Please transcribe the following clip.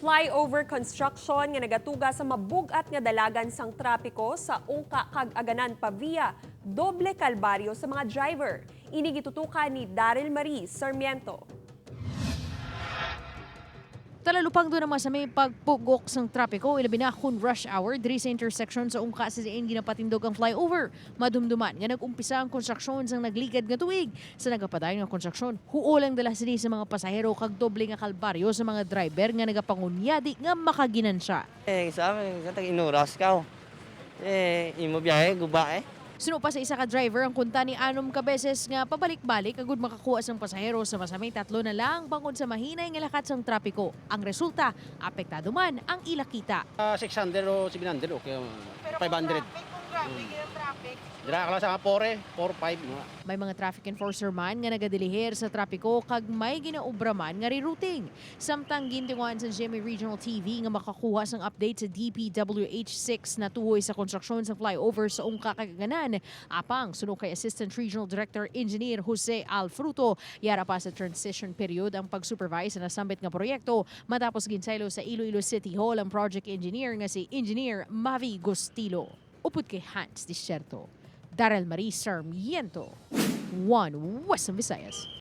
Flyover construction nga nagatuga sa mabugat nga dalagan sang trapiko sa ungka kag aganan pavia, doble kalbaryo sa mga driver. Ini gitutukan ni Daryl Marie Sarmiento. Talalupang doon naman sa may pagpugok sang trapiko, ilabi na kun rush hour, diri sa intersection sa ungka sa diin ginapatindog ang flyover. Madumduman nga nag-umpisa ang konstruksyon sang nagligad nga tuig. Sa nagapadayon nga konstruksyon, huolang dala sini sa mga pasahero kag doble nga kalbaryo sa mga driver nga nagapangunyadi nga makaginansya. Sa amin, katag inuras ka. Imo biyahe, guba. Suno pa sa isa ka driver ang kunta ni anom ka beses nga pabalik-balik agud makakuha sang pasahero sa masamay tatlo na lang bangod sa mahinay nga lakat sang trapiko. Ang resulta, apektado man ang ila kita. 600 o 700 okay. 500. Dira kala sa 4, 4-5. May mga traffic enforcer man nga nagadilihir sa trapiko kag may ginaobra man nga rerouting. Samtang gintinguan sa GMA Regional TV nga makakuha sang update sa DPWH6 na tuhoy sa konstruksyon sa flyover sa ungka kagaganan. Apang suno kay Assistant Regional Director Engineer Jose Alfruto, yara pa sa transition period ang pag-supervise sa nasambit nga proyekto matapos ginsaylo sa Iloilo City Hall ang project engineer nga si Engineer Mavi Gostilo. Upod kay Hans Desierto. Daryl Marie Sarmiento, One Western Visayas.